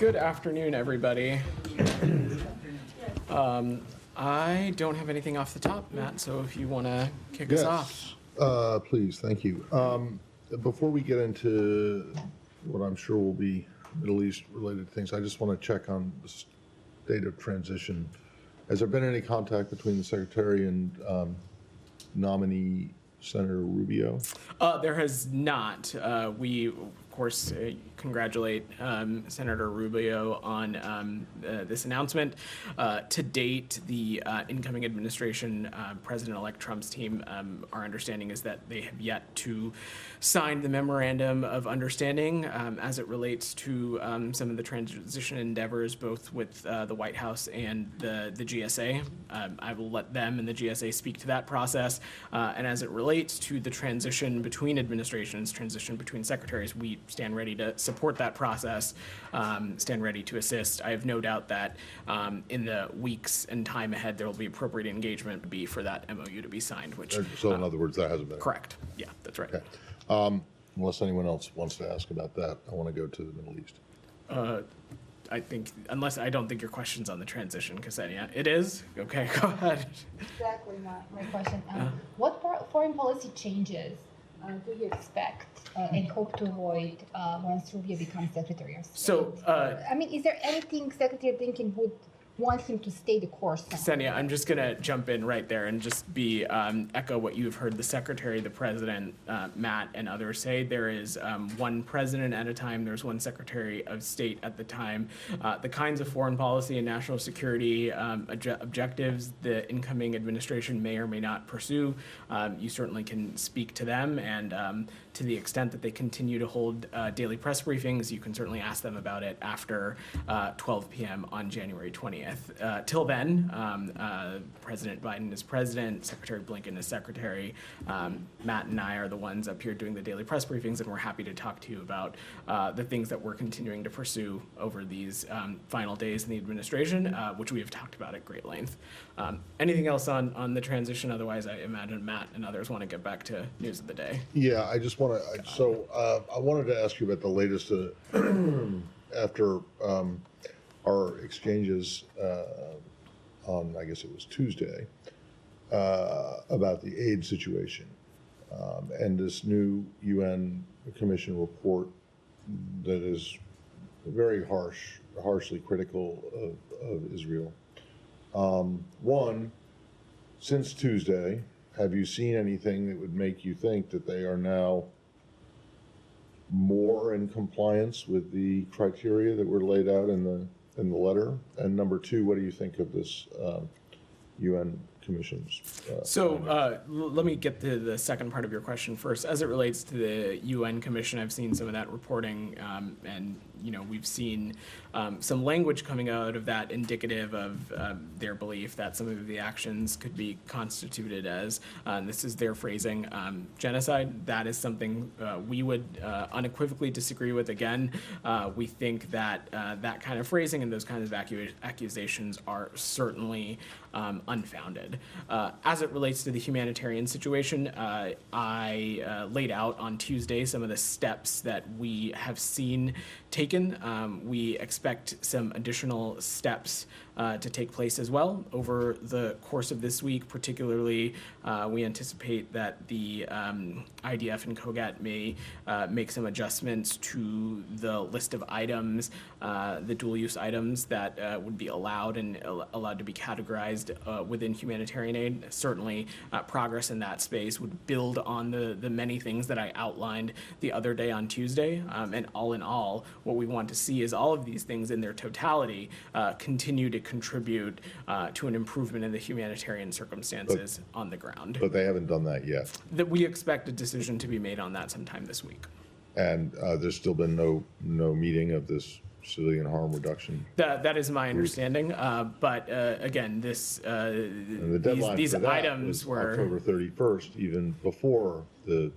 Good afternoon, everybody. I don't have anything off the top, Matt, so if you want to kick us off. Please, thank you. Before we get into what I'm sure will be Middle East-related things, I just want to check on the state of transition. Has there been any contact between the Secretary and nominee Senator Rubio? There has not. We, of course, congratulate Senator Rubio on this announcement. To date, the incoming administration, President-elect Trump's team, our understanding is that they have yet to sign the memorandum of understanding as it relates to some of the transition endeavors, both with the White House and the GSA. I will let them and the GSA speak to that process. And as it relates to the transition between administrations, transition between secretaries, we stand ready to support that process, stand ready to assist. I have no doubt that in the weeks and time ahead, there will be appropriate engagement for that MOU to be signed, which... So in other words, that hasn't been... Correct. Yeah, that's right. Okay. Unless anyone else wants to ask about that, I want to go to the Middle East. I think, I don't think your question's on the transition, Ksenia. It is? Okay, go ahead. Exactly my question. What foreign policy changes do you expect and hope to avoid once Rubio becomes Secretary of State? So, I mean, is there anything Secretary Blinken would want him to stay the course on? Ksenia, I'm just going to jump in right there and just echo what you've heard the Secretary, the President, Matt, and others say. There is one president at a time. There's one Secretary of State at the time. The kinds of foreign policy and national security objectives the incoming administration may or may not pursue, you certainly can speak to them. And to the extent that they continue to hold daily press briefings, you can certainly ask them about it after 12 p.m. on January 20th. Till then, President Biden is president, Secretary Blinken is secretary. Matt and I are the ones up here doing the daily press briefings, and we're happy to talk to you about the things that we're continuing to pursue over these final days in the administration, which we have talked about at great length. Anything else on the transition? Otherwise, I imagine Matt and others want to get back to news of the day. Yeah, I just want to, I wanted to ask you about the latest after our exchanges on, I guess it was Tuesday, about the aid situation and this new UN Commission report that is very harshly critical of Israel. One, since Tuesday, have you seen anything that would make you think that they are now more in compliance with the criteria that were laid out in the letter? And number two, what do you think of this UN Commission's? Let me get to the second part of your question first. As it relates to the UN Commission, I've seen some of that reporting, and we've seen some language coming out of that indicative of their belief that some of the actions could be constituted as, this is their phrasing, genocide. That is something we would unequivocally disagree with. Again, we think that that kind of phrasing and those kinds of accusations are certainly unfounded. As it relates to the humanitarian situation, I laid out on Tuesday some of the steps that we have seen taken. We expect some additional steps to take place as well over the course of this week. Particularly, we anticipate that the IDF and COGAT may make some adjustments to the list of items, the dual-use items that would be allowed to be categorized within humanitarian aid. Certainly, progress in that space would build on the many things that I outlined the other day on Tuesday. And all in all, what we want to see is all of these things in their totality continue to contribute to an improvement in the humanitarian circumstances on the ground. But they haven't done that yet. That we expect a decision to be made on that sometime this week. And there's still been no meeting of this civilian harm reduction. That is my understanding. But again, these items were October 31st, even before the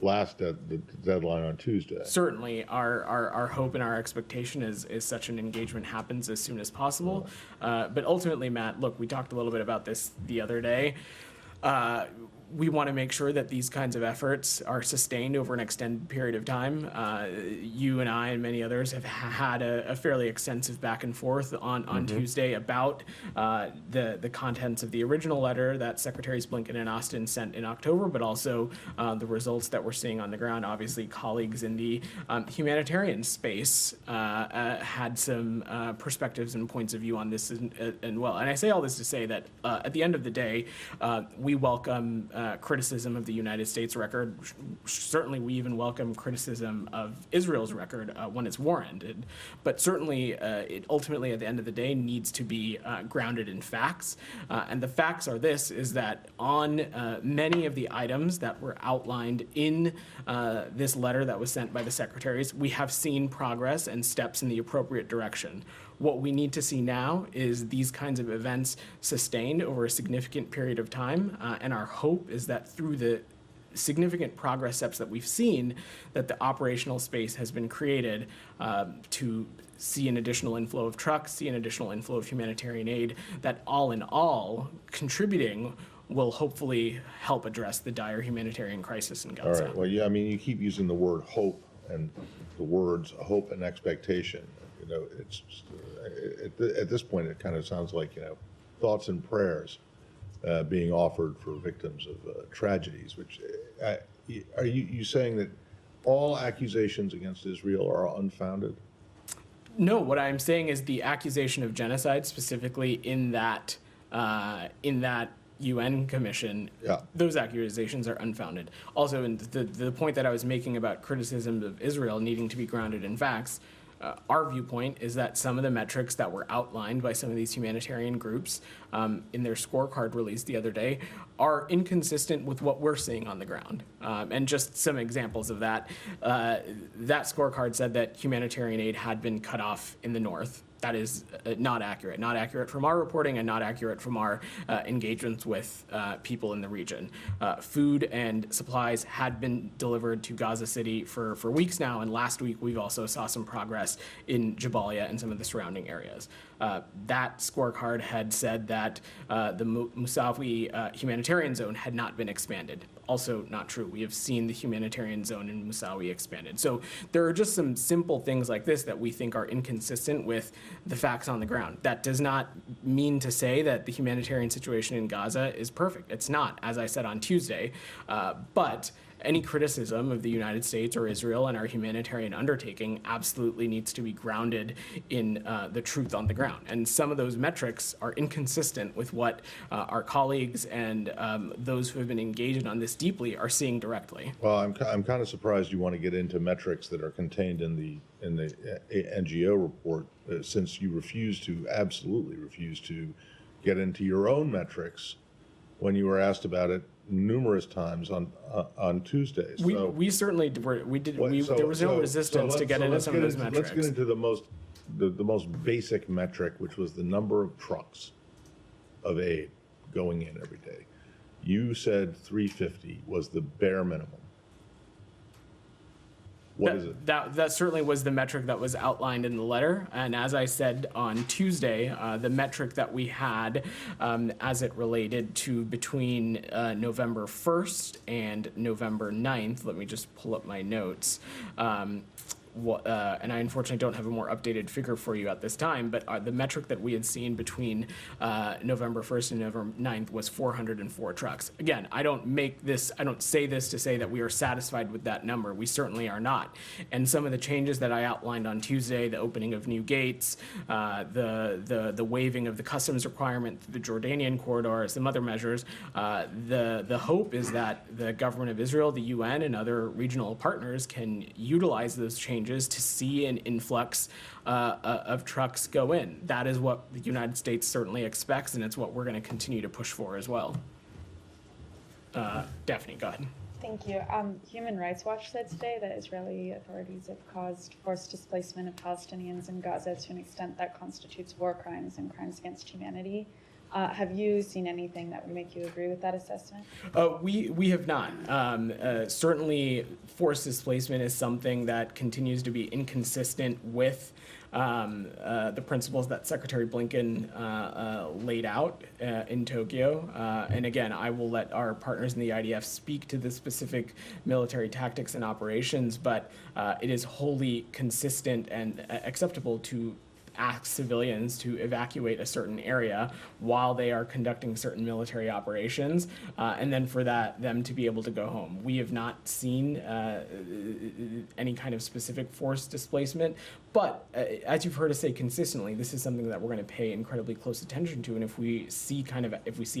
the deadline on Tuesday. Certainly, our hope and our expectation is such an engagement happens as soon as possible. But ultimately, Matt, look, we talked a little bit about this the other day. we want to make sure that these kinds of efforts are sustained over an extended period of time. You and I and many others have had a fairly extensive back and forth on Tuesday about the contents of the original letter that Secretaries Blinken and Austin sent in October, but also the results that we're seeing on the ground. Obviously, colleagues in the humanitarian space had some perspectives and points of view on this and well. And I say all this to say that at the end of the day, we welcome criticism of the United States record. Certainly, we even welcome criticism of Israel's record when it's warranted. But certainly, it ultimately, at the end of the day, needs to be grounded in facts. And the facts are is that on many of the items that were outlined in this letter that was sent by the secretaries, we have seen progress and steps in the appropriate direction. What we need to see now is these kinds of events sustained over a significant period of time, and our hope is that through the significant progress steps that we've seen, that the operational space has been created to see an additional inflow of trucks, see an additional inflow of humanitarian aid, that all in all, contributing will hopefully help address the dire humanitarian crisis in Gaza. All right, well, yeah, I mean, you keep using the word hope and the words hope and expectation. You know, it's just, at this point, it kind of sounds like, you know, thoughts and prayers being offered for victims of tragedies, which are you saying that all accusations against Israel are unfounded? No, what I'm saying is the accusation of genocide, specifically in that UN commission, those accusations are unfounded. Also, in the point that I was making about criticism of Israel needing to be grounded in facts, our viewpoint is that some of the metrics that were outlined by some of these humanitarian groups in their scorecard release the other day are inconsistent with what we're seeing on the ground. And just some examples of that, that scorecard said that humanitarian aid had been cut off in the north. That is not accurate from our reporting and not accurate from our engagements with people in the region. Food and supplies had been delivered to Gaza City for weeks now, and last week we've also saw some progress in Jabalia and some of the surrounding areas. That scorecard had said that the Musawi humanitarian zone had not been expanded. Also not true. We have seen the humanitarian zone in Musawi expanded. So there are just some simple things like this that we think are inconsistent with the facts on the ground. That does not mean to say that the humanitarian situation in Gaza is perfect. It's not, as I said on Tuesday, but any criticism of the United States or Israel and our humanitarian undertaking absolutely needs to be grounded in the truth on the ground. And some of those metrics are inconsistent with what our colleagues and those who have been engaged on this deeply are seeing directly. Well, I'm kind of surprised you want to get into metrics that are contained in the NGO report, since you absolutely refuse to get into your own metrics when you were asked about it numerous times on Tuesdays. We certainly were. There was no resistance to get into some of those metrics. Let's get into the most basic metric, which was the number of trucks of aid going in every day. You said 350 was the bare minimum. What is it? That certainly was the metric that was outlined in the letter. And as I said on Tuesday, the metric that we had as it related to between November 1st and November 9th, let me just pull up my notes. And I unfortunately don't have a more updated figure for you at this time, but the metric that we had seen between November 1st and November 9th was 404 trucks. Again, I don't say this to say that we are satisfied with that number. We certainly are not. And some of the changes that I outlined on Tuesday, the opening of new gates, the waiving of the customs requirement through the Jordanian corridor, some other measures, the hope is that the government of Israel, the UN, and other regional partners can utilize those changes to see an influx of trucks go in. That is what the United States certainly expects, and it's what we're going to continue to push for as well. Daphne, go ahead. Thank you. Human Rights Watch said today that Israeli authorities have caused forced displacement of Palestinians in Gaza to an extent that constitutes war crimes and crimes against humanity. Have you seen anything that would make you agree with that assessment? We have not. Certainly, forced displacement is something that continues to be inconsistent with the principles that Secretary Blinken laid out in Tokyo. And again, I will let our partners in the IDF speak to the specific military tactics and operations, but it is wholly consistent and acceptable to ask civilians to evacuate a certain area while they are conducting certain military operations, and then for them to be able to go home. We have not seen any kind of specific forced displacement, but as you've heard us say consistently, this is something that we're going to pay incredibly close attention to. And if we see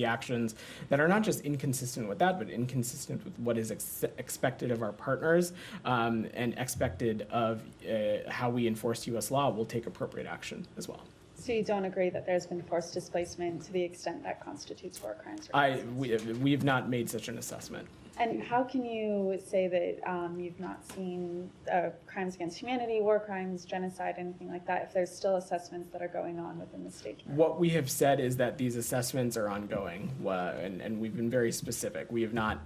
actions that are not just inconsistent with that, but inconsistent with what is expected of our partners and expected of how we enforce U.S. law, we'll take appropriate action as well. So you don't agree that there's been forced displacement to the extent that constitutes war crimes? We have not made such an assessment. And how can you say that you've not seen crimes against humanity, war crimes, genocide, anything like that, if there's still assessments that are going on within the State Department? What we have said is that these assessments are ongoing, and we've been very specific. We have not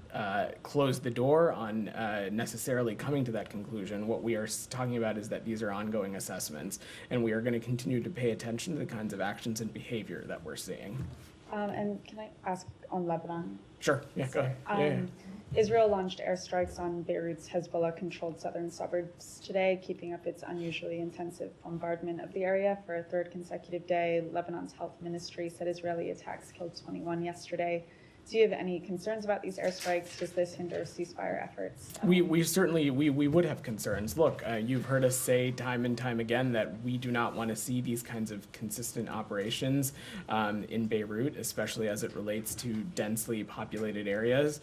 closed the door on necessarily coming to that conclusion. What we are talking about is that these are ongoing assessments, and we are going to continue to pay attention to the kinds of actions and behavior that we're seeing. And can I ask on Lebanon? Sure. Yeah, go ahead. Israel launched airstrikes on Beirut's Hezbollah-controlled southern suburbs today, keeping up its unusually intensive bombardment of the area for a third consecutive day. Lebanon's health ministry said Israeli attacks killed 21 yesterday. Do you have any concerns about these airstrikes? Does this hinder ceasefire efforts? We certainly would have concerns. Look, you've heard us say time and time again that we do not want to see these kinds of consistent operations in Beirut, especially as it relates to densely populated areas.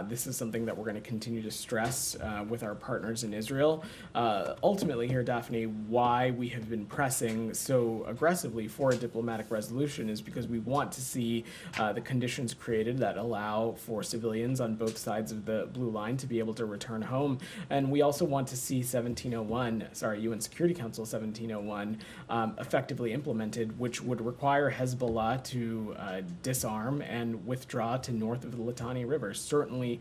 This is something that we're going to continue to stress with our partners in Israel. Ultimately here, Daphne, why we have been pressing so aggressively for a diplomatic resolution is because we want to see the conditions created that allow for civilians on both sides of the blue line to be able to return home. And we also want to see UN Security Council 1701 effectively implemented, which would require Hezbollah to disarm and withdraw to north of the Litani River. Certainly,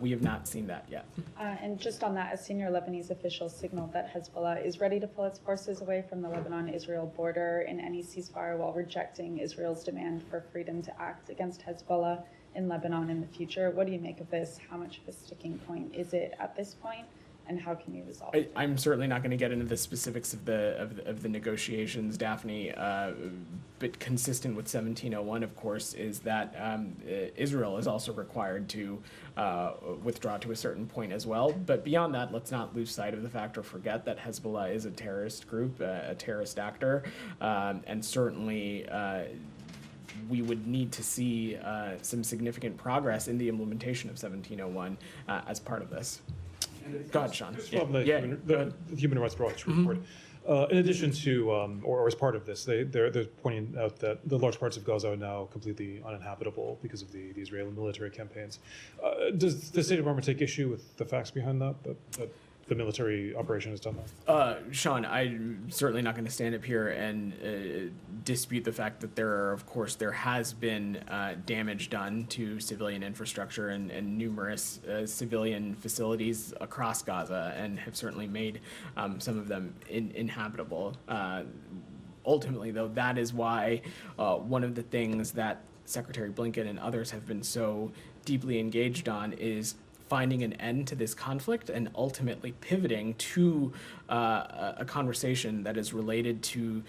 we have not seen that yet. And just on that, a senior Lebanese official signaled that Hezbollah is ready to pull its forces away from the Lebanon-Israel border in any ceasefire, while rejecting Israel's demand for freedom to act against Hezbollah in Lebanon in the future. What do you make of this? How much of a sticking point is it at this point, and how can you resolve it? I'm certainly not going to get into the specifics of the negotiations, Daphne, but consistent with 1701, of course, is that Israel is also required to withdraw to a certain point as well. But beyond that, let's not lose sight of the fact or forget that Hezbollah is a terrorist group, a terrorist actor, and certainly we would need to see some significant progress in the implementation of 1701 as part of this. Go ahead, Sean. The Human Rights Watch report. In addition to, or as part of this, they're pointing out that the large parts of Gaza are now completely uninhabitable because of the Israeli military campaigns. Does the State Department take issue with the facts behind that the military operation has done that? Sean, I'm certainly not going to stand up here and dispute the fact that there has been damage done to civilian infrastructure and numerous civilian facilities across Gaza, and have certainly made some of them inhabitable. Ultimately, though, that is why one of the things that Secretary Blinken and others have been so deeply engaged on is finding an end to this conflict and ultimately pivoting to a conversation that is related to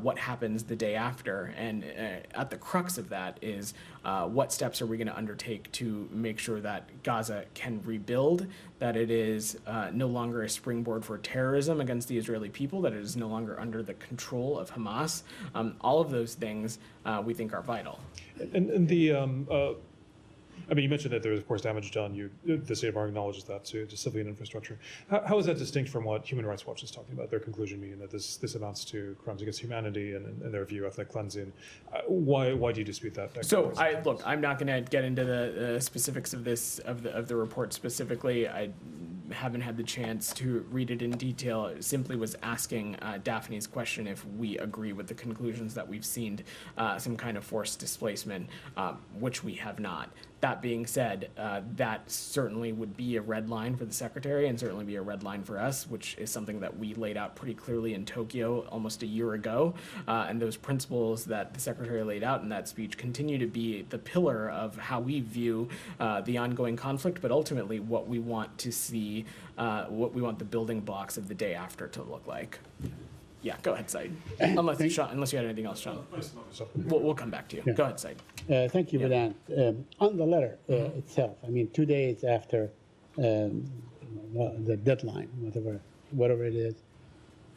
what happens the day after. And at the crux of that is what steps are we going to undertake to make sure that Gaza can rebuild, that it is no longer a springboard for terrorism against the Israeli people, that it is no longer under the control of Hamas. All of those things we think are vital. And the I mean, you mentioned that there was, of course, damage done. The State Department acknowledges that to civilian infrastructure. How is that distinct from what Human Rights Watch is talking about? Their conclusion being that this amounts to crimes against humanity and, in their view, ethnic cleansing. Why do you dispute that? So, I'm not going to get into the specifics of the report specifically. haven't had the chance to read it in detail. It simply was asking Daphne's question if we agree with the conclusions that we've seen some kind of forced displacement, which we have not. That being said, that certainly would be a red line for the Secretary and certainly be a red line for us, which is something that we laid out pretty clearly in Tokyo almost a year ago. And those principles that the Secretary laid out in that speech continue to be the pillar of how we view the ongoing conflict, but ultimately what we want to see, what we want the building blocks of the day after to look like. Yeah, go ahead, Said. Unless you had anything else, Sean. We'll come back to you. Yeah. Go ahead, Said. Thank you, Vedant. On the letter itself, I mean, 2 days after the deadline, whatever it is,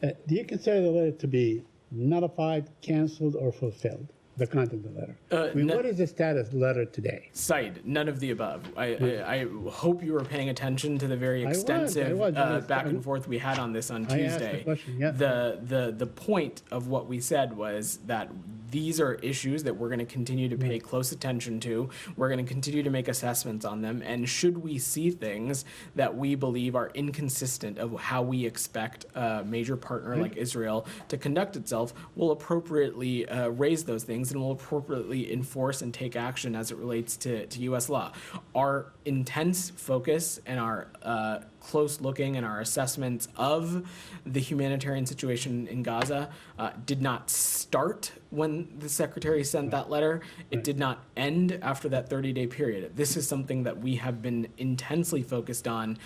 do you consider the letter to be nullified, canceled, or fulfilled? The content of the letter. I mean, what is the status of the letter today? Said, none of the above. I hope you were paying attention to the very extensive back and forth we had on this on Tuesday. I asked the question, yeah. The point of what we said was that these are issues that we're going to continue to pay close attention to. We're going to continue to make assessments on them. And should we see things that we believe are inconsistent of how we expect a major partner like Israel to conduct itself, we'll appropriately raise those things and we'll appropriately enforce and take action as it relates to U.S. law. Our intense focus and our close looking and our assessments of the humanitarian situation in Gaza did not start when the Secretary sent that letter. It did not end after that 30-day period. This is something that we have been intensely focused on,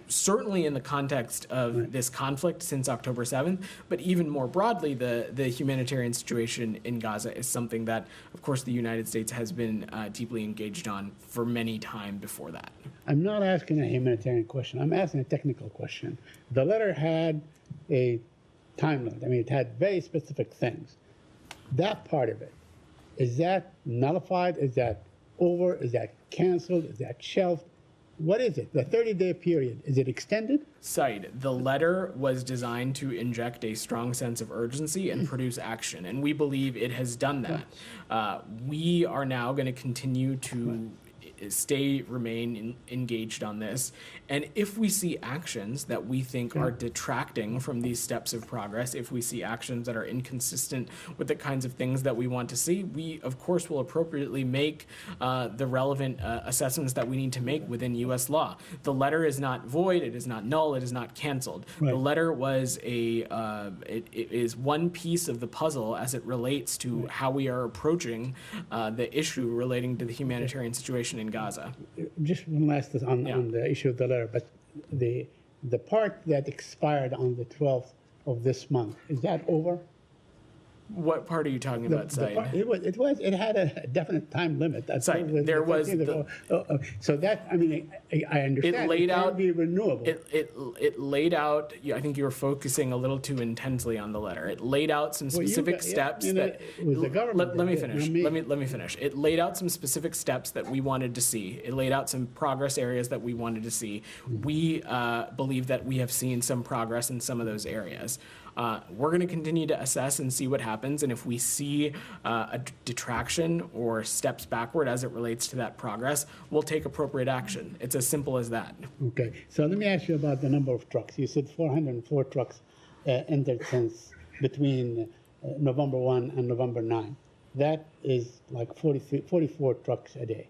certainly in the context of this conflict since October 7th, but even more broadly, the humanitarian situation in Gaza is something that, of course, the United States has been deeply engaged on for many time before that. I'm not asking a humanitarian question. I'm asking a technical question. The letter had a time limit. I mean, it had very specific things. That part of it, is that nullified? Is that over? Is that canceled? Is that shelved? What is it? The 30-day period, is it extended? Said, the letter was designed to inject a strong sense of urgency and produce action, and we believe it has done that. We are now going to continue to remain engaged on this. And if we see actions that we think are detracting from these steps of progress, if we see actions that are inconsistent with the kinds of things that we want to see, we, of course, will appropriately make the relevant assessments that we need to make within U.S. law. The letter is not void, it is not null, it is not canceled. Right. The letter was it is one piece of the puzzle as it relates to how we are approaching the issue relating to the humanitarian situation in Gaza. Just one last thing on the issue of the letter, but the part that expired on the 12th of this month, is that over? What part are you talking about, Said? It had a definite time limit. That's Said, there was so that, I mean, I understand. It laid out, can be renewable. It laid out, I think you were focusing a little too intensely on the letter. It laid out some specific steps that, it was the government. let me finish. Let me finish. It laid out some specific steps that we wanted to see. It laid out some progress areas that we wanted to see. We believe that we have seen some progress in some of those areas. We're going to continue to assess and see what happens, and if we see a detraction or steps backward as it relates to that progress, we'll take appropriate action. It's as simple as that. Okay, so let me ask you about the number of trucks. You said 404 trucks entered since between November 1 and November 9. That is like 44 trucks a day.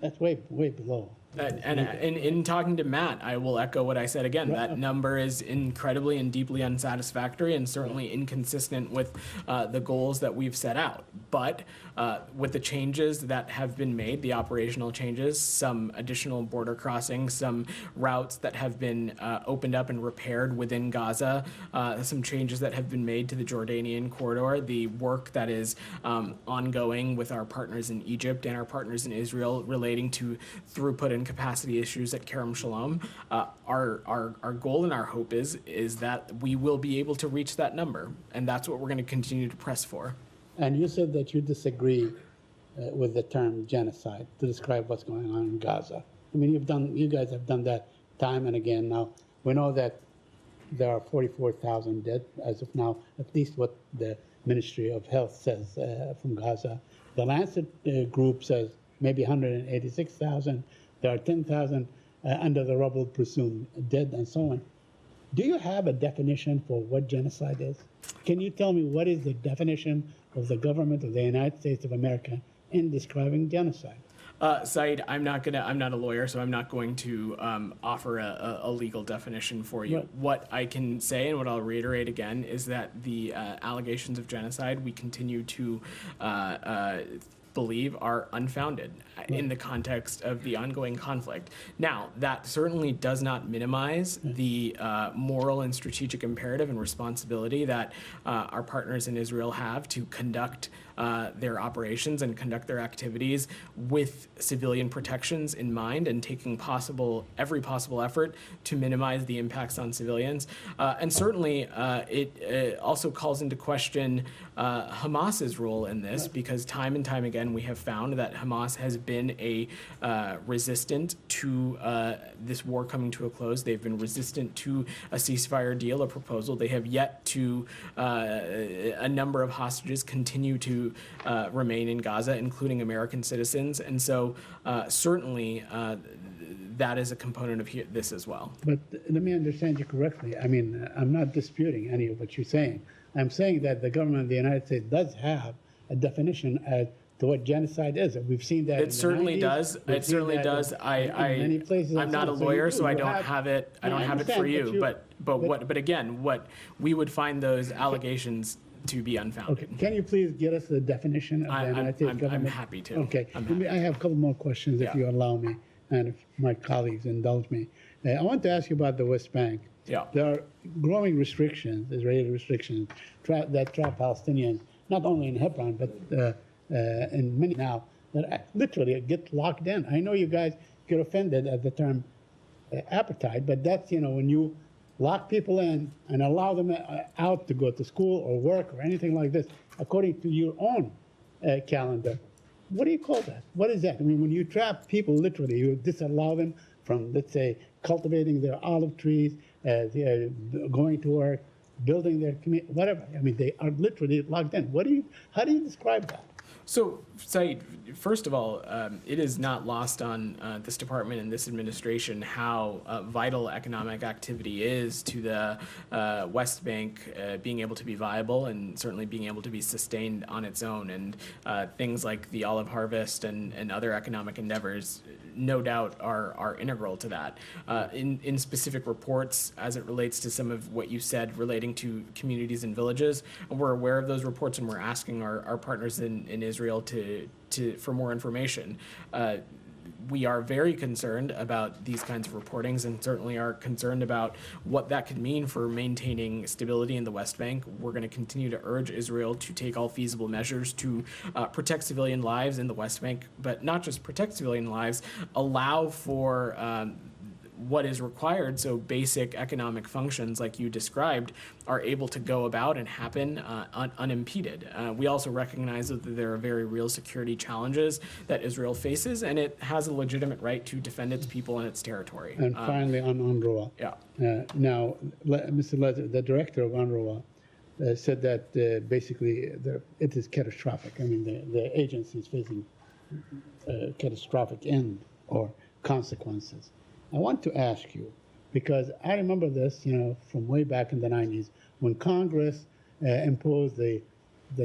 That's way below. And in talking to Matt, I will echo what I said again. That number is incredibly and deeply unsatisfactory and certainly inconsistent with the goals that we've set out. But with the changes that have been made, the operational changes, some additional border crossings, some routes that have been opened up and repaired within Gaza, some changes that have been made to the Jordanian corridor, the work that is ongoing with our partners in Egypt and our partners in Israel relating to throughput and capacity issues at Kerem Shalom. Our goal and our hope is that we will be able to reach that number, and that's what we're going to continue to press for. And you said that you disagree with the term genocide to describe what's going on in Gaza. I mean, you guys have done that time and again. Now we know that there are 44,000 dead as of now, at least what the Ministry of Health says from Gaza. The Lancet group says maybe 186,000. There are 10,000 under the rubble, presumed dead, and so on. Do you have a definition for what genocide is? Can you tell me what is the definition of the government of the United States of America in describing genocide? Said, I'm not a lawyer, so I'm not going to offer a legal definition for you. Right. What I can say, and what I'll reiterate again, is that the allegations of genocide we continue to believe are unfounded in the context of the ongoing conflict. Now, that certainly does not minimize the moral and strategic imperative and responsibility that our partners in Israel have to conduct their operations and conduct their activities with civilian protections in mind and taking every possible effort to minimize the impacts on civilians. And certainly it also calls into question Hamas's role in this, because time and time again we have found that Hamas has been resistant to this war coming to a close. They've been resistant to a ceasefire deal, a proposal. They have yet to, a number of hostages continue to remain in Gaza, including American citizens. And so certainly that is a component of this as well. But let me understand you correctly. I mean, I'm not disputing any of what you're saying. I'm saying that the government of the United States does have a definition as to what genocide is. We've seen that. It certainly does. It certainly does. Many places. I'm not a lawyer, so I don't have it. I don't have it for understand, you. But again, what we would find those allegations to be unfounded. Okay. Can you please get us the definition of the United States government? I'm happy to. Okay. I have a couple more questions, if you allow me, and if my colleagues indulge me. I want to ask you about the West Bank. Yeah. There are growing restrictions, Israeli restrictions, that trap Palestinians, not only in Hebron, but in many now, that literally get locked in. I know you guys get offended at the term apartheid, but that's, when you lock people in and allow them out to go to school or work or anything like this, according to your own calendar. What do you call that? What is that? I mean, when you trap people, literally, you disallow them from, let's say, cultivating their olive trees, going to work, building their community, whatever. I mean, they are literally locked in. How do you describe that? So, Said, first of all, it is not lost on this department and this administration how vital economic activity is to the West Bank being able to be viable and certainly being able to be sustained on its own. And things like the olive harvest and other economic endeavors, no doubt, are integral to that. In specific reports, as it relates to some of what you said relating to communities and villages, we're aware of those reports and we're asking our partners in Israel for more information. We are very concerned about these kinds of reportings and certainly are concerned about what that could mean for maintaining stability in the West Bank. We're going to continue to urge Israel to take all feasible measures to protect civilian lives in the West Bank, but not just protect civilian lives, allow for what is required so basic economic functions like you described are able to go about and happen unimpeded. We also recognize that there are very real security challenges that Israel faces, and it has a legitimate right to defend its people and its territory. And finally, on UNRWA. Yeah. Now, Mr. Lezer, the director of UNRWA, said that basically it is catastrophic. I mean, the agency is facing catastrophic end or consequences. I want to ask you, because I remember this, from way back in the 90s, when Congress imposed the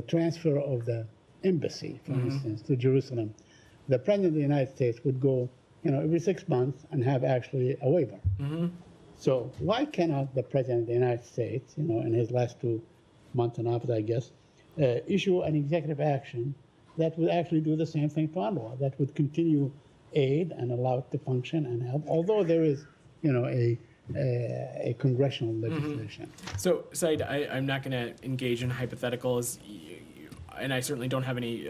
transfer of the embassy, for instance, to Jerusalem. The President of the United States would go, every 6 months and have actually a waiver. So why cannot the President of the United States, in his last 2 months and a half, I guess, issue an executive action that would actually do the same thing to UNRWA, that would continue aid and allow it to function and help, although there is, a congressional legislation. So, Said, I'm not going to engage in hypotheticals, and I certainly don't have any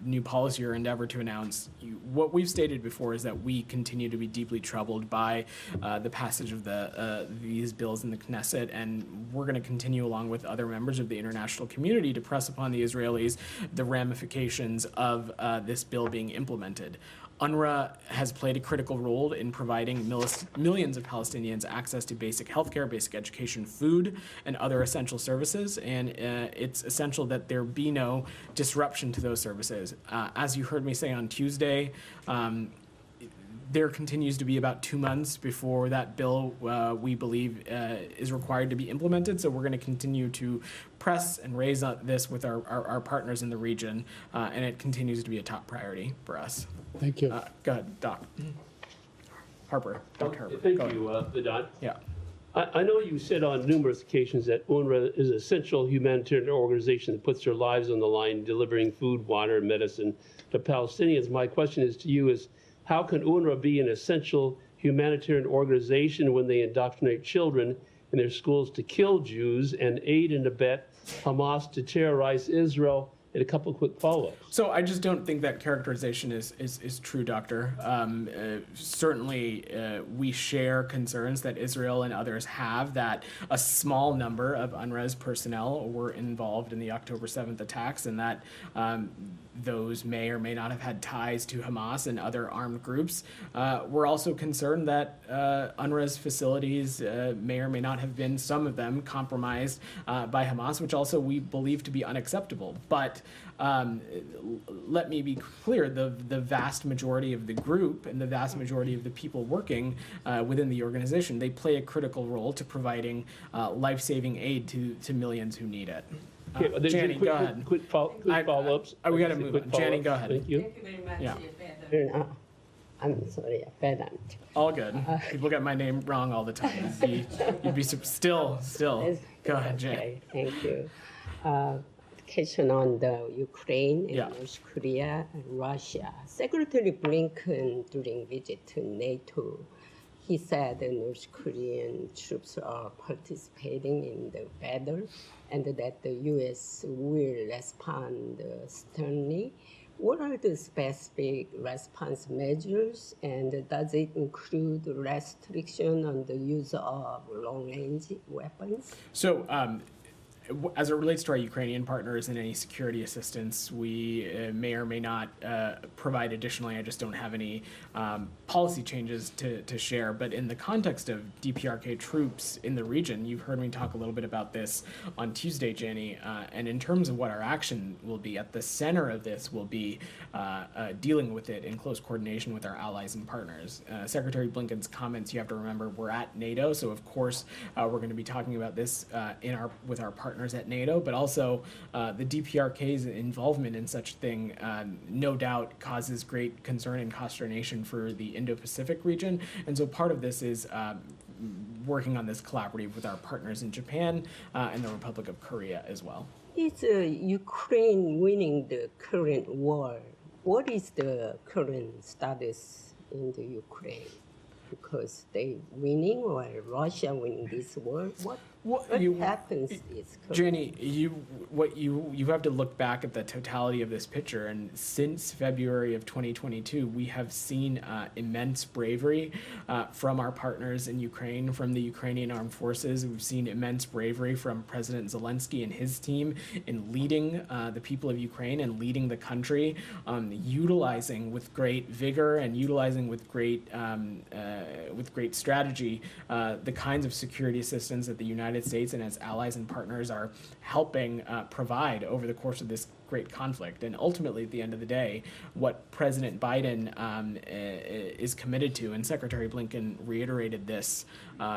new policy or endeavor to announce. What we've stated before is that we continue to be deeply troubled by the passage of these bills in the Knesset, and we're going to continue along with other members of the international community to press upon the Israelis the ramifications of this bill being implemented. UNRWA has played a critical role in providing millions of Palestinians access to basic healthcare, basic education, food, and other essential services, and it's essential that there be no disruption to those services. As you heard me say on Tuesday, there continues to be about 2 months before that bill, we believe, is required to be implemented. So we're going to continue to press and raise this with our partners in the region, and it continues to be a top priority for us. Thank you. Go ahead, Doc. Harper, Dr. Harper. Thank Go ahead. you, Vedant. Yeah. I know you said on numerous occasions that UNRWA is an essential humanitarian organization that puts their lives on the line, delivering food, water, and medicine to Palestinians. My question is to you is, how can UNRWA be an essential humanitarian organization when they indoctrinate children in their schools to kill Jews and aid and abet Hamas to terrorize Israel? And a couple of quick follow-ups. So I just don't think that characterization is true, Doctor. Certainly, we share concerns that Israel and others have that a small number of UNRWA's personnel were involved in the October 7th attacks, and that those may or may not have had ties to Hamas and other armed groups. We're also concerned that UNRWA's facilities may or may not have been, some of them, compromised by Hamas, which also we believe to be unacceptable. But let me be clear, the vast majority of the group and the vast majority of the people working within the organization, they play a critical role to providing life-saving aid to millions who need it. Jani, go ahead. Quick follow-ups. We got to move on. Jani, go ahead. Thank you. Thank you very much, Yeah. Vedant. I'm sorry, Vedant. All good. People get my name wrong all the time. You'd be still. Go ahead, Jani. Okay, thank you. Question on the Ukraine and Yeah. North Korea and Russia. Secretary Blinken, during visit to NATO, he said the North Korean troops are participating in the battle and that the U.S. will respond sternly. What are the specific response measures, and does it include restriction on the use of long-range weapons? So, as it relates to our Ukrainian partners and any security assistance, we may or may not provide additionally. I just don't have any policy changes to share. But in the context of DPRK troops in the region, you've heard me talk a little bit about this on Tuesday, Jani. And in terms of what our action will be, at the center of this will be dealing with it in close coordination with our allies and partners. Secretary Blinken's comments, you have to remember, we're at NATO, so of course we're going to be talking about this with our partners at NATO, but also the DPRK's involvement in such a thing no doubt causes great concern and consternation for the Indo-Pacific region. And so part of this is working on this collaborative with our partners in Japan and the Republic of Korea as well. Is Ukraine winning the current war? What is the current status in the Ukraine? Because they winning or Russia winning this war? What happens is Jani, you have to look back at the totality of this picture, and since February of 2022, we have seen immense bravery from our partners in Ukraine, from the Ukrainian armed forces. We've seen immense bravery from President Zelensky and his team in leading the people of Ukraine and leading the country, utilizing with great vigor and utilizing with great strategy the kinds of security assistance that the United States and its allies and partners are helping provide over the course of this great conflict. And ultimately, at the end of the day, what President Biden is committed to, and Secretary Blinken reiterated this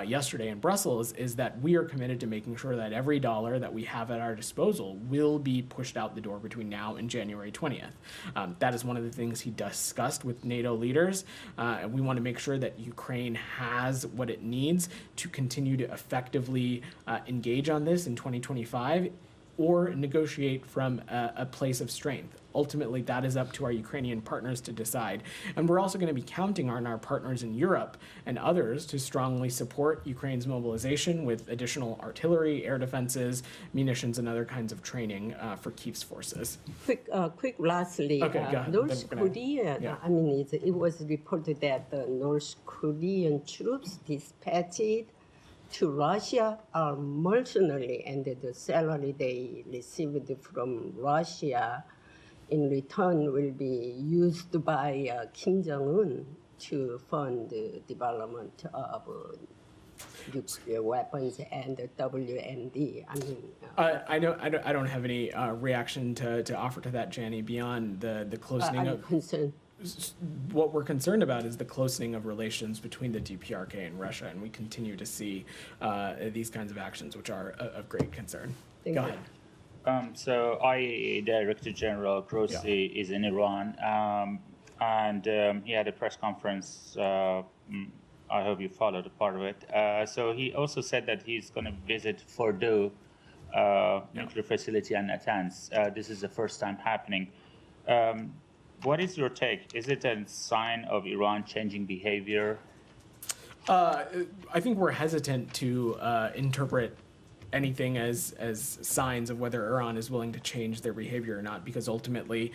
yesterday in Brussels, is that we are committed to making sure that every dollar that we have at our disposal will be pushed out the door between now and January 20th. That is one of the things he discussed with NATO leaders. And we want to make sure that Ukraine has what it needs to continue to effectively engage on this in 2025 or negotiate from a place of strength. Ultimately, that is up to our Ukrainian partners to decide. And we're also going to be counting on our partners in Europe and others to strongly support Ukraine's mobilization with additional artillery, air defenses, munitions, and other kinds of training for Kyiv's forces. Quick, lastly, Okay, go ahead. North Korea, yeah. I mean, it was reported that the North Korean troops dispatched to Russia are mercenary, and the salary they received from Russia in return will be used by Kim Jong-un to fund the development of nuclear weapons and WMD. I mean, I don't have any reaction to offer to that, Jani, beyond the closing I'm of. concerned. what we're concerned about is the closening of relations between the DPRK and Russia, and we continue to see these kinds of actions, which are of great concern. Thank Go you. ahead. So IAEA Director General Grossi is in Iran, and he had a press conference. I hope you followed a part of it. So he also said that he's going to visit Fordow nuclear facility and Natanz. This is the first time happening. What is your take? Is it a sign of Iran changing behavior? I think we're hesitant to interpret anything as signs of whether Iran is willing to change their behavior or not, because ultimately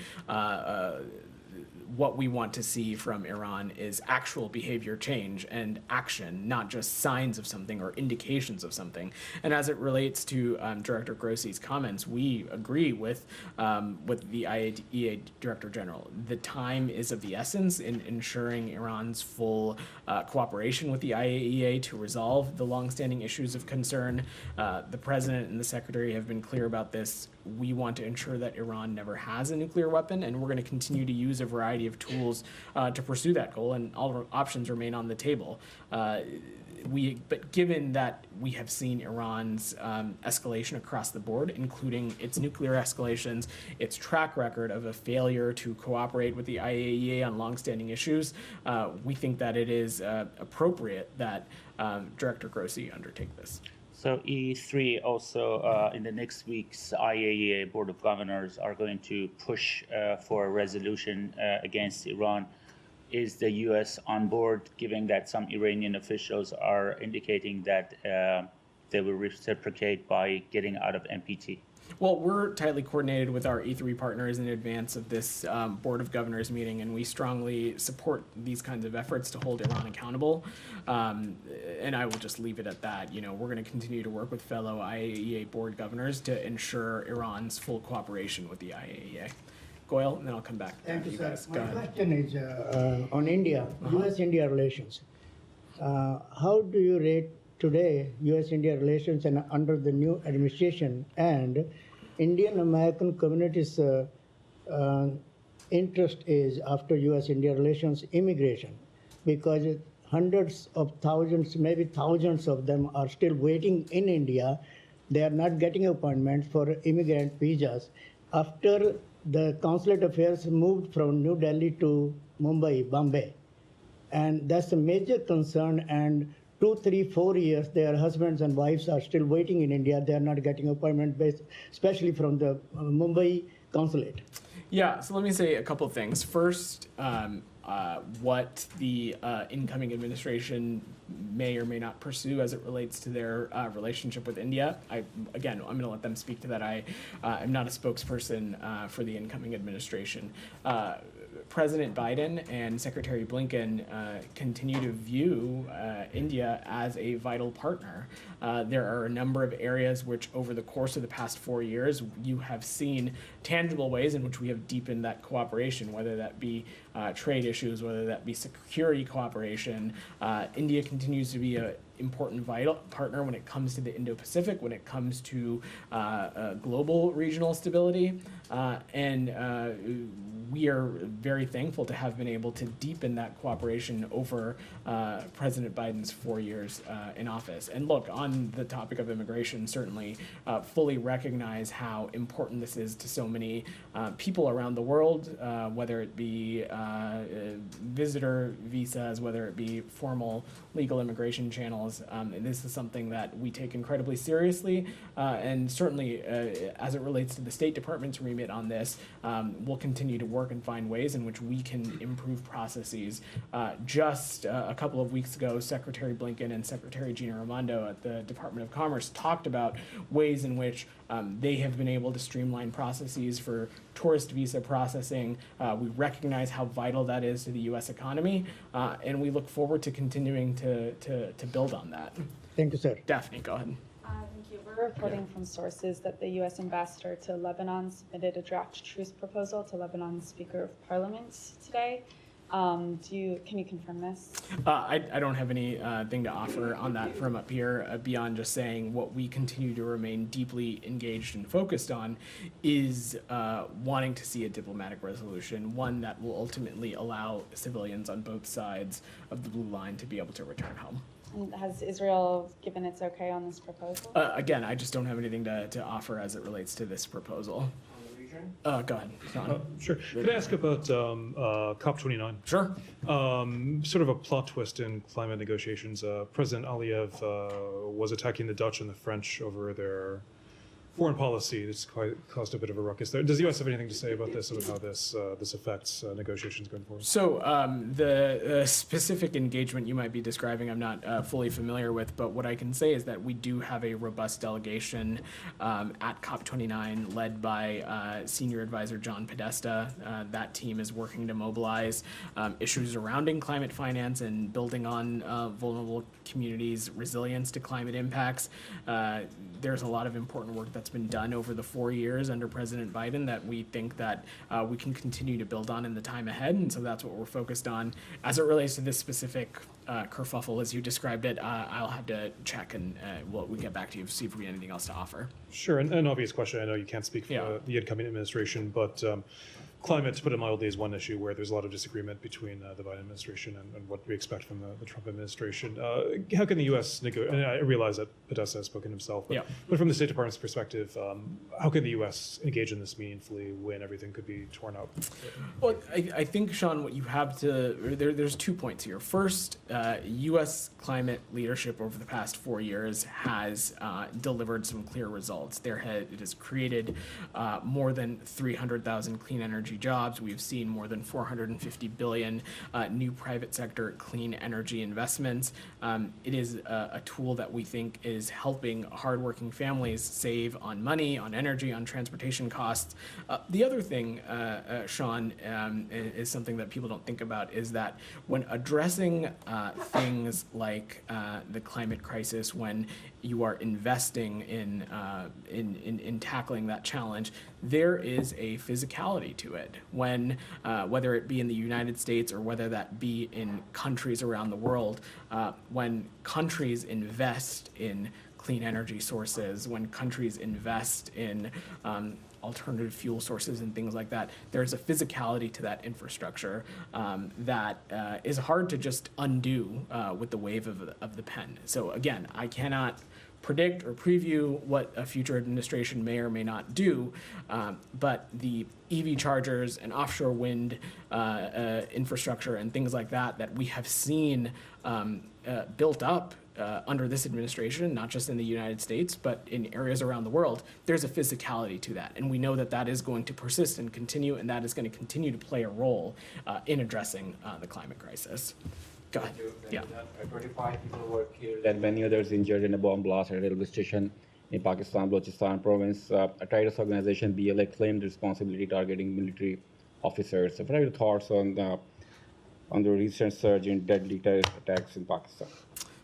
what we want to see from Iran is actual behavior change and action, not just signs of something or indications of something. And as it relates to Director Grossi's comments, we agree with the IAEA Director General. The time is of the essence in ensuring Iran's full cooperation with the IAEA to resolve the longstanding issues of concern. The President and the Secretary have been clear about this. We want to ensure that Iran never has a nuclear weapon, and we're going to continue to use a variety of tools to pursue that goal, and all of our options remain on the table. But given that we have seen Iran's escalation across the board, including its nuclear escalations, its track record of a failure to cooperate with the IAEA on longstanding issues, we think that it is appropriate that Director Grossi undertake this. So E3 also, in the next week's IAEA Board of Governors are going to push for a resolution against Iran. Is the U.S. on board, given that some Iranian officials are indicating that they will reciprocate by getting out of NPT? Well, we're tightly coordinated with our E3 partners in advance of this Board of Governors meeting, and we strongly support these kinds of efforts to hold Iran accountable. And I will just leave it at that. You know, we're going to continue to work with fellow IAEA Board Governors to ensure Iran's full cooperation with the IAEA. Goyal, and then I'll come back. Thank you, sir. Go My ahead. question is on India, U.S.-India relations. How do you rate today U.S.-India relations and under the new administration and Indian-American community's interest is after U.S.-India relations immigration? Because hundreds of thousands, maybe thousands of them are still waiting in India. They are not getting appointments for immigrant visas. After the consulate affairs moved from New Delhi to Mumbai, Bombay. And that's a major concern. And 2, 3, 4 years, their husbands and wives are still waiting in India. They are not getting appointment based, especially from the Mumbai consulate. Yeah, so let me say a couple of things. First, what the incoming administration may or may not pursue as it relates to their relationship with India. I'm going to let them speak to that. I am not a spokesperson for the incoming administration. President Biden and Secretary Blinken continue to view India as a vital partner. There are a number of areas which over the course of the past 4 years, you have seen tangible ways in which we have deepened that cooperation, whether that be trade issues, whether that be security cooperation. India continues to be an important vital partner when it comes to the Indo-Pacific, when it comes to global regional stability. And we are very thankful to have been able to deepen that cooperation over President Biden's 4 years in office. And look, on the topic of immigration, certainly fully recognize how important this is to so many people around the world, whether it be visitor visas, whether it be formal legal immigration channels. And this is something that we take incredibly seriously. And certainly, as it relates to the State Department's remit on this, we'll continue to work and find ways in which we can improve processes. Just a couple of weeks ago, Secretary Blinken and Secretary Gina Raimondo at the Department of Commerce talked about ways in which they have been able to streamline processes for tourist visa processing. We recognize how vital that is to the U.S. economy, and we look forward to continuing to build on that. Thank you, sir. Daphne, go ahead. Thank you. We're reporting from sources that the U.S. ambassador to Lebanon submitted a draft truce proposal to Lebanon's Speaker of Parliament today. Can you confirm this? I don't have any thing to offer on that from up here beyond just saying what we continue to remain deeply engaged and focused on is wanting to see a diplomatic resolution, one that will ultimately allow civilians on both sides of the blue line to be able to return home. And has Israel given its okay on this proposal? Again, I just don't have anything to offer as it relates to this proposal. Go ahead, Sean. Sure. Could I ask about COP29? Sure. Sort of a plot twist in climate negotiations. President Aliyev was attacking the Dutch and the French over their foreign policy. It's caused a bit of a ruckus there. Does the U.S. have anything to say about this, about how this affects negotiations going forward? So the specific engagement you might be describing, I'm not fully familiar with, but what I can say is that we do have a robust delegation at COP29 led by Senior Advisor John Podesta. That team is working to mobilize issues surrounding climate finance and building on vulnerable communities' resilience to climate impacts. There's a lot of important work that's been done over the 4 years under President Biden that we think that we can continue to build on in the time ahead, and so that's what we're focused on. As it relates to this specific kerfuffle, as you described it, I'll have to check and we'll get back to you, see if we have anything else to offer. Sure, and an obvious question, I know you can't speak for Yeah. the incoming administration, but climate, to put it mildly, is one issue where there's a lot of disagreement between the Biden administration and what we expect from the Trump administration. How can the U.S. negotiate? And I realize that Podesta has spoken himself, but from the State Department's perspective, how can the U.S. engage in this meaningfully when everything could be torn up? Well, I think, Sean, what you have to, there's 2 points here. First, U.S. climate leadership over the past 4 years has delivered some clear results. It has created more than 300,000 clean energy jobs. We've seen more than 450 billion new private sector clean energy investments. It is a tool that we think is helping hardworking families save on money, on energy, on transportation costs. The other thing, Sean, is something that people don't think about, is that when addressing things like the climate crisis, when you are investing in tackling that challenge, there is a physicality to it. When whether it be in the United States or whether that be in countries around the world, when countries invest in clean energy sources, when countries invest in alternative fuel sources and things like that, there's a physicality to that infrastructure that is hard to just undo with the wave of the pen. So again, I cannot predict or preview what a future administration may or may not do, but the EV chargers and offshore wind infrastructure and things like that we have seen built up under this administration, not just in the United States, but in areas around the world, there's a physicality to that. And we know that that is going to persist and continue, and that is going to continue to play a role in addressing the climate crisis. Go ahead. Yeah. 25 people were killed and many others injured in a bomb blast at a railway station in Pakistan, Balochistan province. A terrorist organization, BLA, claimed responsibility targeting military officers. So what are your thoughts on the recent surge in deadly terrorist attacks in Pakistan?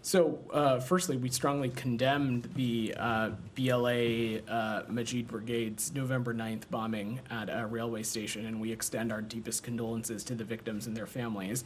So, firstly, we strongly condemned the BLA Majid Brigade's November 9th bombing at a railway station, and we extend our deepest condolences to the victims and their families.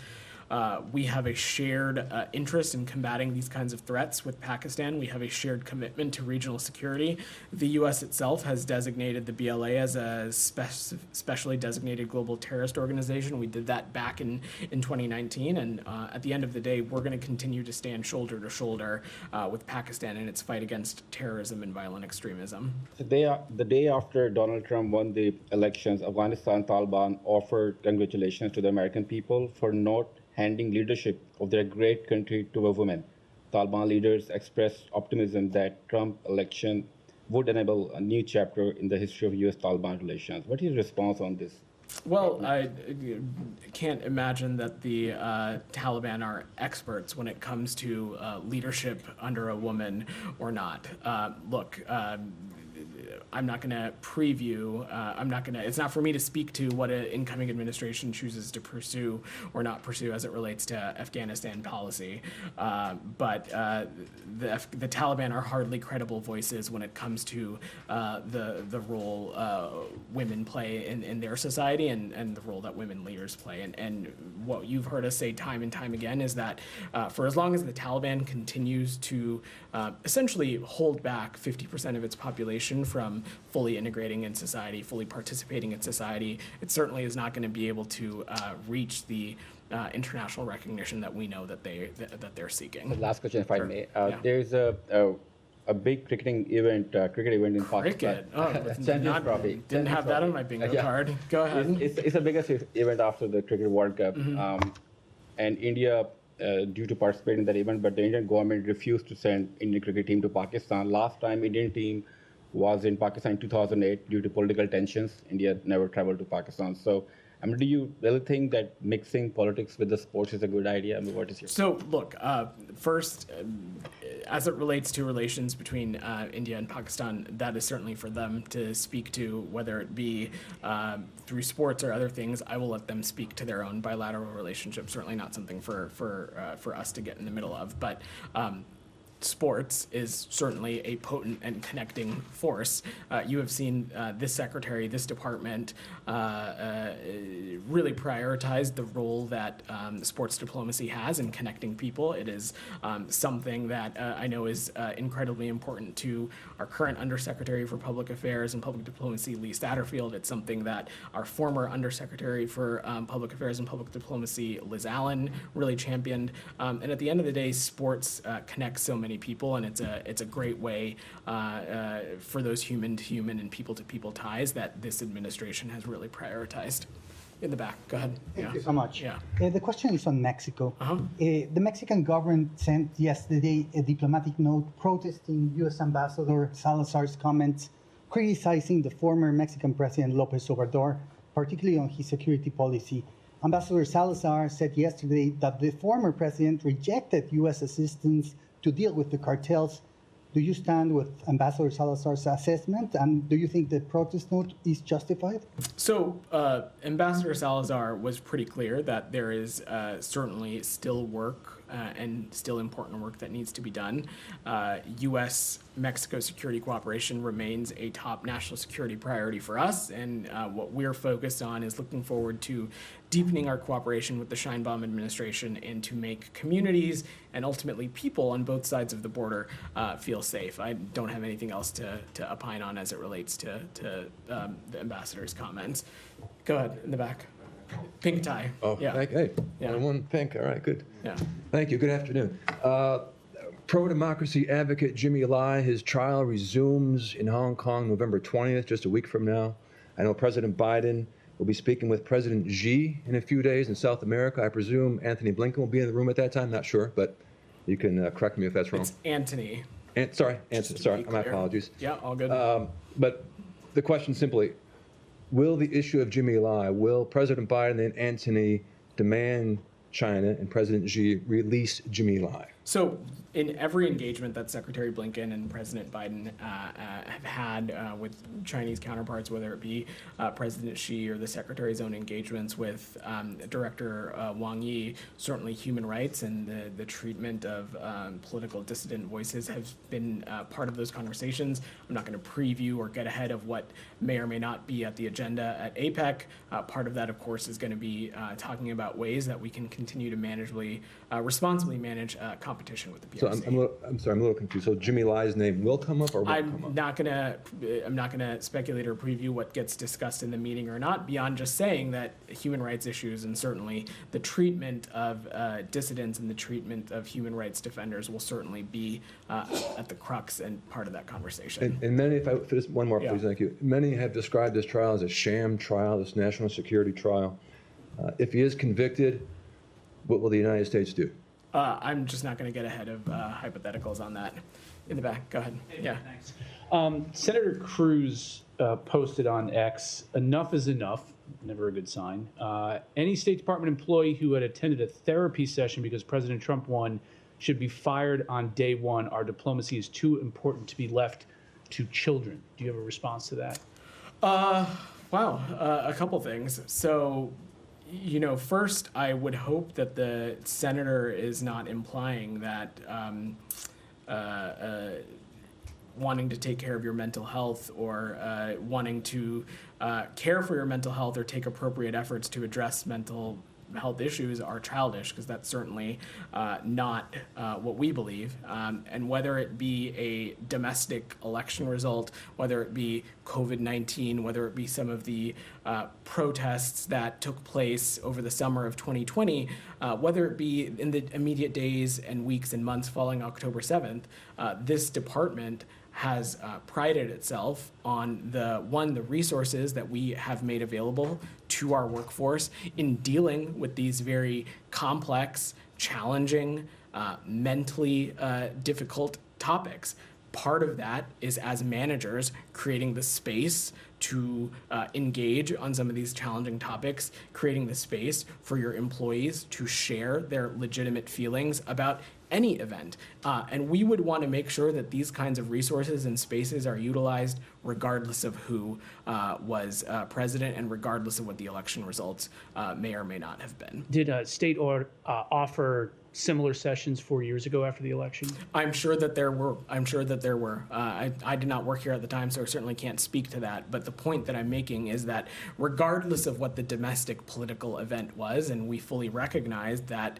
We have a shared interest in combating these kinds of threats with Pakistan. We have a shared commitment to regional security. The U.S. itself has designated the BLA as a specially designated global terrorist organization. We did that back in 2019, and at the end of the day, we're going to continue to stand shoulder to shoulder with Pakistan in its fight against terrorism and violent extremism. The day after Donald Trump won the elections, Afghanistan Taliban offered congratulations to the American people for not handing leadership of their great country to a woman. Taliban leaders expressed optimism that Trump election would enable a new chapter in the history of U.S.-Taliban relations. What is your response on this? Well, I can't imagine that the Taliban are experts when it comes to leadership under a woman or not. Look, I'm not going to preview. It's not for me to speak to what an incoming administration chooses to pursue or not pursue as it relates to Afghanistan policy. But the Taliban are hardly credible voices when it comes to the role women play in their society and the role that women leaders play. And what you've heard us say time and time again is that for as long as the Taliban continues to essentially hold back 50% of its population from fully integrating in society, fully participating in society, it certainly is not going to be able to reach the international recognition that we know that they're seeking. The last question, if I may. Yeah. There's a big cricket event in Pakistan. Cricket? Oh, Champions Trophy. didn't have that on my bingo card. Go ahead. It's the biggest event after the Cricket World Cup. And India, due to participate in that event, but the Indian government refused to send Indian cricket team to Pakistan. Last time Indian team was in Pakistan in 2008 due to political tensions. India never traveled to Pakistan. So, do you really think that mixing politics with the sports is a good idea? What is your... So, look, first, as it relates to relations between India and Pakistan, that is certainly for them to speak to, whether it be through sports or other things. I will let them speak to their own bilateral relationship. Certainly not something for us to get in the middle of. But sports is certainly a potent and connecting force. You have seen this secretary, this department really prioritize the role that sports diplomacy has in connecting people. It is something that I know is incredibly important to our current Undersecretary for Public Affairs and Public Diplomacy, Lee Satterfield. It's something that our former Undersecretary for Public Affairs and Public Diplomacy, Liz Allen, really championed. And at the end of the day, sports connects so many people, and it's a great way for those human-to-human and people-to-people ties that this administration has really prioritized. In the back, go ahead. Thank you so much. Yeah. The question is on Mexico. The Mexican government sent yesterday a diplomatic note protesting U.S. Ambassador Salazar's comments, criticizing the former Mexican President López Obrador, particularly on his security policy. Ambassador Salazar said yesterday that the former president rejected U.S. assistance to deal with the cartels. Do you stand with Ambassador Salazar's assessment, and do you think the protest note is justified? So Ambassador Salazar was pretty clear that there is certainly still work and still important work that needs to be done. U.S.-Mexico security cooperation remains a top national security priority for us, and what we're focused on is looking forward to deepening our cooperation with the Sheinbaum administration and to make communities and ultimately people on both sides of the border feel safe. I don't have anything else to opine on as it relates to the ambassador's comments. Go ahead, in the back. Pink tie. Oh, yeah. Hey, Yeah. one pink. All right, good. Yeah. Thank you. Good afternoon. Pro-democracy advocate Jimmy Lai, his trial resumes in Hong Kong November 20th, just a week from now. I know President Biden will be speaking with President Xi in a few days in South America. I presume Anthony Blinken will be in the room at that time. Not sure, but you can correct me if that's wrong. It's Antony. Sorry, my apologies. Yeah, all good. But the question simply, will the issue of Jimmy Lai, will President Biden and Antony demand China and President Xi release Jimmy Lai? So in every engagement that Secretary Blinken and President Biden have had with Chinese counterparts, whether it be President Xi or the Secretary's own engagements with Director Wang Yi, certainly human rights and the treatment of political dissident voices have been part of those conversations. I'm not going to preview or get ahead of what may or may not be at the agenda at APEC. Part of that, of course, is going to be talking about ways that we can continue to responsibly manage competition with the PRC. So I'm sorry, I'm a little confused. So Jimmy Lai's name will come up or won't come up? I'm not gonna speculate or preview what gets discussed in the meeting or not, beyond just saying that human rights issues and certainly the treatment of dissidents and the treatment of human rights defenders will certainly be at the crux and part of that conversation. And many, just one more, please, Yeah. thank you. Many have described this trial as a sham trial, this national security trial. If he is convicted, what will the United States do? I'm just not going to get ahead of hypotheticals on that. In the back, go ahead. Yeah. Thanks. Senator Cruz posted on X, "Enough is enough," never a good sign. Any State Department employee who had attended a therapy session because President Trump won should be fired on day one. Our diplomacy is too important to be left to children? Do you have a response to that? Wow, a couple things. So, first, I would hope that the senator is not implying that wanting to take care of your mental health or wanting to care for your mental health or take appropriate efforts to address mental health issues are childish, because that's certainly not what we believe. And whether it be a domestic election result, whether it be COVID-19, whether it be some of the protests that took place over the summer of 2020, whether it be in the immediate days and weeks and months following October 7th, this department has prided itself on the resources that we have made available to our workforce in dealing with these very complex, challenging, mentally difficult topics. Part of that is, as managers, creating the space to engage on some of these challenging topics, creating the space for your employees to share their legitimate feelings about any event. And we would want to make sure that these kinds of resources and spaces are utilized regardless of who was president and regardless of what the election results may or may not have been. Did state offer similar sessions 4 years ago after the election? I'm sure that there were. I did not work here at the time, so I certainly can't speak to that. But the point that I'm making is that regardless of what the domestic political event was, and we fully recognize that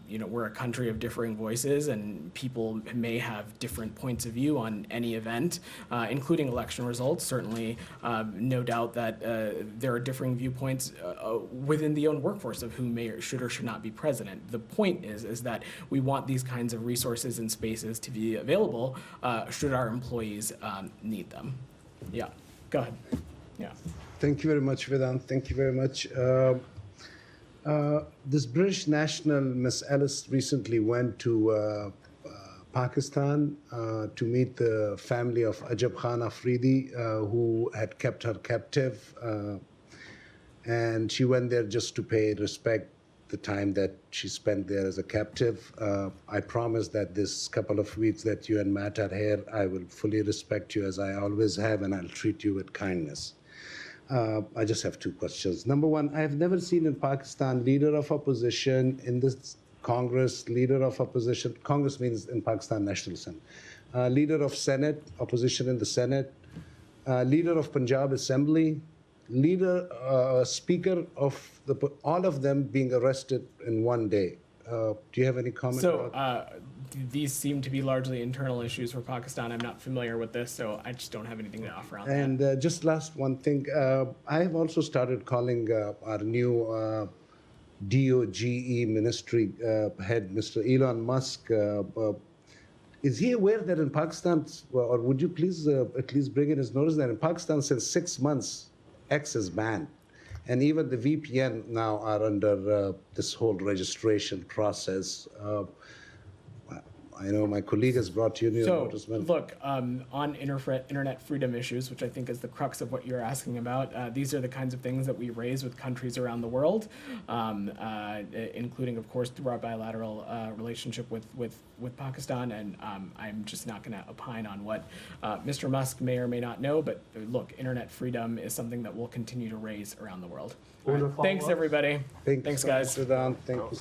we're a country of differing voices and people may have different points of view on any event, including election results. Certainly, no doubt that there are differing viewpoints within the own workforce of who may or should not be president. The point is that we want these kinds of resources and spaces to be available should our employees need them. Yeah, go ahead. Yeah. Thank you very much, Vedant. Thank you very much. This British national, Miss Ellis, recently went to Pakistan to meet the family of Ajab Khan Afridi, who had kept her captive. And she went there just to pay respect the time that she spent there as a captive. I promise that this couple of weeks that you and Matt are here, I will fully respect you as I always have, and I'll treat you with kindness. I just have two questions. Number one, I have never seen in Pakistan leader of opposition in this Congress, leader of opposition, Congress means in Pakistan National Assembly, leader of Senate, opposition in the Senate, leader of Punjab Assembly, leader, speaker of all of them being arrested in one day. Do you have any comment? So these seem to be largely internal issues for Pakistan. I'm not familiar with this, so I just don't have anything to offer on that. And just last one thing, I have also started calling our new DOGE ministry head, Mr. Elon Musk. Is he aware that in Pakistan, or would you please at least bring in his notice that in Pakistan since 6 months, X is banned. And even the VPN now are under this whole registration process. I know my colleague has brought you notice. Look, on internet freedom issues, which I think is the crux of what you're asking about, these are the kinds of things that we raise with countries around the world, including, of course, through our bilateral relationship with Pakistan. And I'm just not going to opine on what Mr. Musk may or may not know. But look, internet freedom is something that we'll continue to raise around the world. Right. Thanks, everybody. Thanks, guys. Thank you.